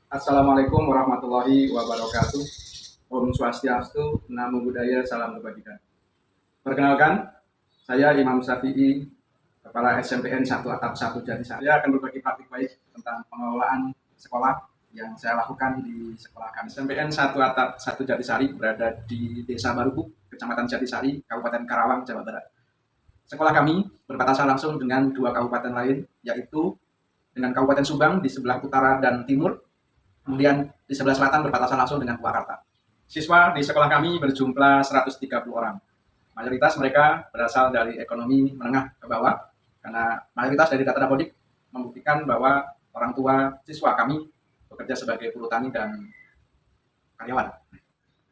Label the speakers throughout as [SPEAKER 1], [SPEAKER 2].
[SPEAKER 1] Assalamualaikum warahmatullahi wabarakatuh. Om Swastiastu, Namo Buddhaya, Salam Kebajikan. Perkenalkan, saya Imam Syafi'i, Kepala SMPN 1 Atap 1 Jatisari. Saya akan berbagi praktik baik tentang pengelolaan sekolah yang saya lakukan di sekolah kami. SMPN 1 Atap 1 Jatisari berada di Desa Barubu, Kecamatan Jatisari, Kabupaten Karawang, Jawa Barat. Sekolah kami berbatasan langsung dengan dua kabupaten lain, yaitu dengan Kabupaten Subang di sebelah utara dan timur, kemudian di sebelah selatan berbatasan langsung dengan Purwakarta. Siswa di sekolah kami berjumlah 130 orang. Mayoritas mereka berasal dari ekonomi menengah ke bawah, karena mayoritas dari data Dapodik membuktikan bahwa orang tua siswa kami bekerja sebagai buruh tani dan karyawan.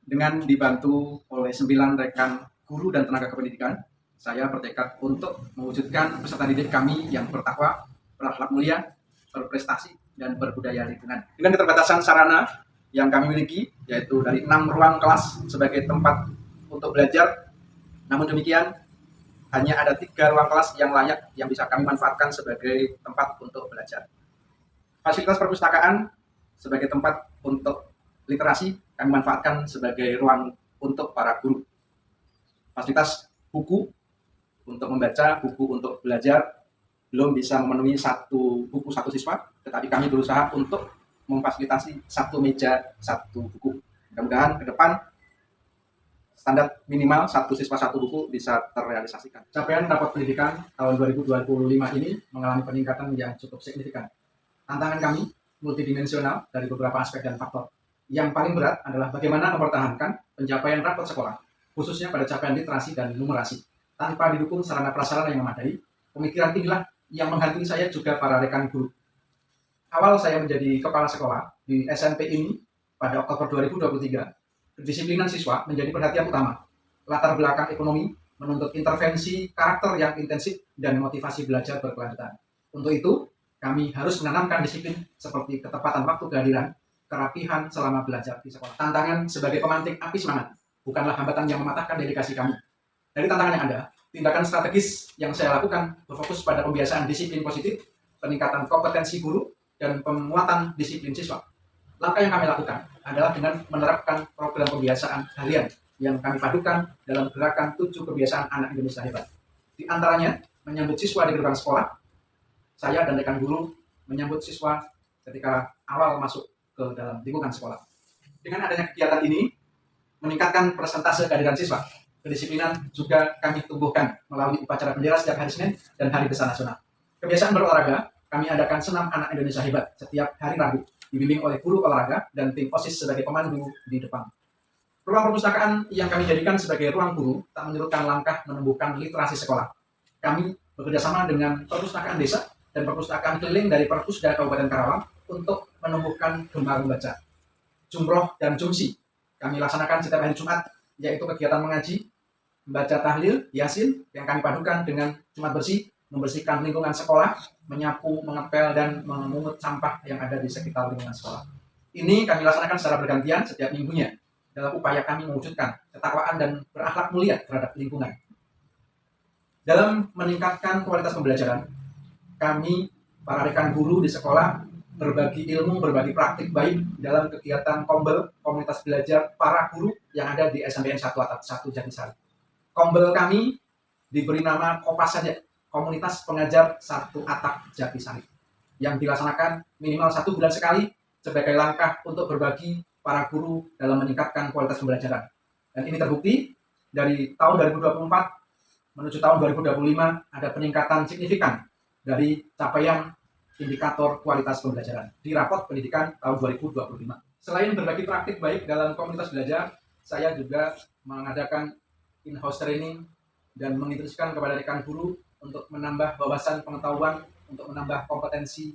[SPEAKER 1] Dengan dibantu oleh 9 rekan guru dan tenaga kependidikan, saya bertekad untuk mewujudkan peserta didik kami yang bertakwa, berakhlak mulia, berprestasi, dan berbudaya lingkungan. Dengan keterbatasan sarana yang kami miliki, yaitu dari 6 ruang kelas sebagai tempat untuk belajar, namun demikian hanya ada 3 ruang kelas yang layak yang bisa kami manfaatkan sebagai tempat untuk belajar. Fasilitas perpustakaan sebagai tempat untuk literasi kami manfaatkan sebagai ruang untuk para guru. Fasilitas buku untuk membaca, buku untuk belajar belum bisa memenuhi satu buku satu siswa, tetapi kami berusaha untuk memfasilitasi satu meja satu buku. Mudah-mudahan ke depan standar minimal satu siswa satu buku bisa terrealisasikan. Capaian rapot pendidikan tahun 2025 ini mengalami peningkatan yang cukup signifikan. Tantangan kami multidimensional dari beberapa aspek dan faktor. Yang paling berat adalah bagaimana mempertahankan pencapaian rapot sekolah, khususnya pada capaian literasi dan numerasi, tanpa didukung sarana prasarana yang memadai. Pemikiran inilah yang menghantui saya juga para rekan guru. Awal saya menjadi kepala sekolah di SMP ini pada Oktober 2023, kedisiplinan siswa menjadi perhatian utama. Latar belakang ekonomi menuntut intervensi karakter yang intensif dan motivasi belajar berkelanjutan. Untuk itu, kami harus menanamkan disiplin seperti ketepatan waktu kehadiran, kerapihan selama belajar di sekolah. Tantangan sebagai pemantik api semangat bukanlah hambatan yang mematahkan dedikasi kami. Dari tantangan yang ada, tindakan strategis yang saya lakukan berfokus pada pembiasaan disiplin positif, peningkatan kompetensi guru, dan penguatan disiplin siswa. Langkah yang kami lakukan adalah dengan menerapkan program pembiasaan harian yang kami padukan dalam gerakan 7 kebiasaan anak Indonesia hebat. Di antaranya, menyambut siswa di gerbang sekolah. Saya dan rekan guru menyambut siswa ketika awal masuk ke dalam lingkungan sekolah. Dengan adanya kegiatan ini, meningkatkan persentase kehadiran siswa. Kedisiplinan juga kami tumbuhkan melalui upacara bendera setiap hari Senin dan Hari Besar Nasional. Kebiasaan berolahraga, kami adakan senam anak Indonesia hebat setiap hari Rabu, dibimbing oleh guru olahraga dan tim OSIS sebagai pemandu di depan. Ruang perpustakaan yang kami jadikan sebagai ruang guru tak menyurutkan langkah menumbuhkan literasi sekolah. Kami bekerjasama dengan perpustakaan desa dan perpustakaan keliling dari Perpusda Kabupaten Karawang untuk menumbuhkan gemar membaca. Jumroh dan jumsi kami laksanakan setiap hari Jumat, yaitu kegiatan mengaji, membaca tahlil, yasin, yang kami padukan dengan Jumat bersih, membersihkan lingkungan sekolah, menyapu, mengepel, dan memungut sampah yang ada di sekitar lingkungan sekolah. Ini kami laksanakan secara bergantian setiap minggunya, dalam upaya kami mewujudkan ketakwaan dan berakhlak mulia terhadap lingkungan. Dalam meningkatkan kualitas pembelajaran, kami, para rekan guru di sekolah, berbagi ilmu, berbagi praktik baik dalam kegiatan Kombel, komunitas belajar para guru yang ada di SMPN 1 Atap 1 Jatisari. Kombel kami diberi nama Kopas saja, Komunitas Pengajar 1 Atap Jatisari, yang dilaksanakan minimal 1 bulan sekali sebagai langkah untuk berbagi para guru dalam meningkatkan kualitas pembelajaran. Dan ini terbukti dari tahun 2024 menuju tahun 2025 ada peningkatan signifikan dari capaian indikator kualitas pembelajaran di rapot pendidikan tahun 2025. Selain berbagi praktik baik dalam komunitas belajar, saya juga mengadakan in-house training dan menginstruksikan kepada rekan guru untuk menambah wawasan pengetahuan, untuk menambah kompetensi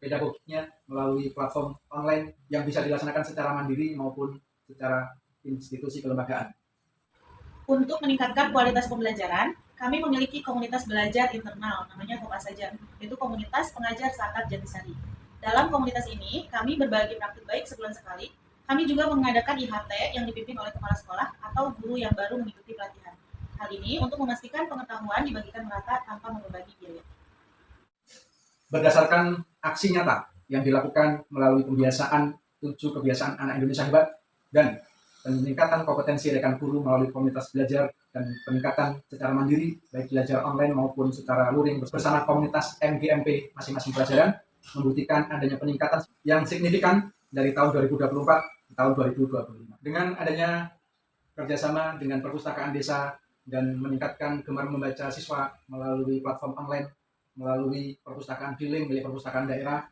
[SPEAKER 1] pedagogiknya melalui platform online yang bisa dilaksanakan secara mandiri maupun secara institusi kelembagaan.
[SPEAKER 2] Untuk meningkatkan kualitas pembelajaran, kami memiliki komunitas belajar internal, namanya Kopas saja, yaitu komunitas pengajar Atap Jatisari. Dalam komunitas ini, kami berbagi praktik baik sebulan sekali. Kami juga mengadakan IHT yang dipimpin oleh kepala sekolah atau guru yang baru mengikuti pelatihan. Hal ini untuk memastikan pengetahuan dibagikan merata tanpa membebani biaya.
[SPEAKER 1] Berdasarkan aksi nyata yang dilakukan melalui pembiasaan 7 kebiasaan anak Indonesia hebat dan peningkatan kompetensi rekan guru melalui komunitas belajar dan peningkatan secara mandiri baik belajar online maupun secara luring bersama komunitas MGMP masing-masing pelajaran membuktikan adanya peningkatan yang signifikan dari tahun 2024 ke tahun 2025. Dengan adanya kerjasama dengan perpustakaan desa dan meningkatkan gemar membaca siswa melalui platform online, melalui perpustakaan keliling milik perpustakaan daerah,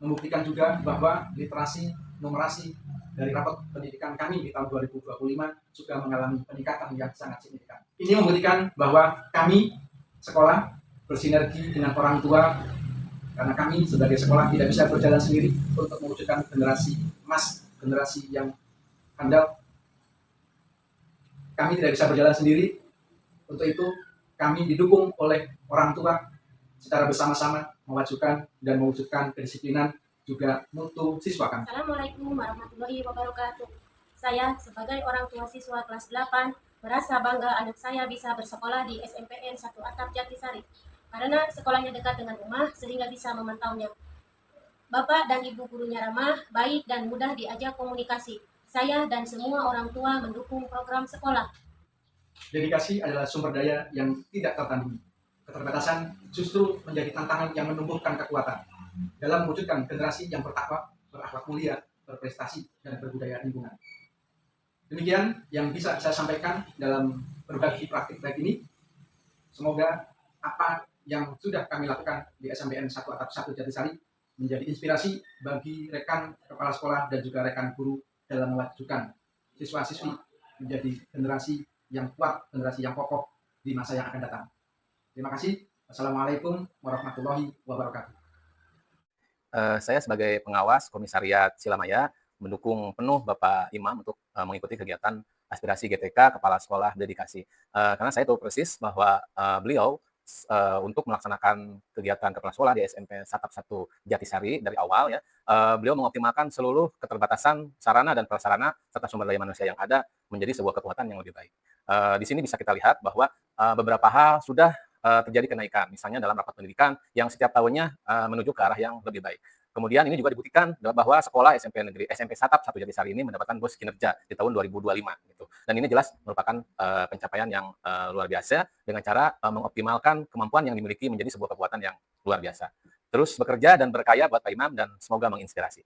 [SPEAKER 1] membuktikan juga bahwa literasi numerasi dari rapot pendidikan kami di tahun 2025 juga mengalami peningkatan yang sangat signifikan. Ini membuktikan bahwa kami sekolah bersinergi dengan orang tua karena kami sebagai sekolah tidak bisa berjalan sendiri untuk mewujudkan generasi emas, generasi yang handal. Kami tidak bisa berjalan sendiri. Untuk itu kami didukung oleh orang tua secara bersama-sama memajukan dan mewujudkan kedisiplinan juga mutu siswa kami.
[SPEAKER 3] Assalamualaikum warahmatullahi wabarakatuh. Saya sebagai orang tua siswa kelas 8 merasa bangga anak saya bisa bersekolah di SMPN 1 Atap Jatisari karena sekolahnya dekat dengan rumah sehingga bisa memantaunya. Bapak dan ibu gurunya ramah, baik dan mudah diajak komunikasi. Saya dan semua orang tua mendukung program sekolah.
[SPEAKER 1] Dedikasi adalah sumber daya yang tidak tertandingi. Keterbatasan justru menjadi tantangan yang menumbuhkan kekuatan dalam mewujudkan generasi yang bertakwa, berakhlak mulia, berprestasi, dan berbudaya lingkungan. Demikian yang bisa saya sampaikan dalam berbagi praktik baik ini. Semoga apa yang sudah kami lakukan di SMPN 1 Atap 1 Jatisari menjadi inspirasi bagi rekan kepala sekolah dan juga rekan guru dalam memajukan siswa-siswi menjadi generasi yang kuat, generasi yang kokoh di masa yang akan datang. Terima kasih. Wassalamualaikum warahmatullahi wabarakatuh.
[SPEAKER 4] Saya sebagai pengawas Komisariat Silamaya mendukung penuh Bapak Imam untuk mengikuti kegiatan aspirasi GTK Kepala Sekolah Dedikasi. Karena saya tahu persis bahwa beliau untuk melaksanakan kegiatan kepala sekolah di SMP Satap 1 Jatisari dari awal ya, beliau mengoptimalkan seluruh keterbatasan sarana dan prasarana serta sumber daya manusia yang ada menjadi sebuah kekuatan yang lebih baik. Di sini bisa kita lihat bahwa beberapa hal sudah terjadi kenaikan, misalnya dalam rapat pendidikan yang setiap tahunnya menuju ke arah yang lebih baik. Kemudian ini juga dibuktikan bahwa sekolah SMP Satap 1 Jatisari ini mendapatkan bos kinerja di tahun 2025 gitu. Dan ini jelas merupakan pencapaian yang luar biasa dengan cara mengoptimalkan kemampuan yang dimiliki menjadi sebuah kekuatan yang luar biasa. Terus bekerja dan berkarya buat Pak Imam dan semoga menginspirasi.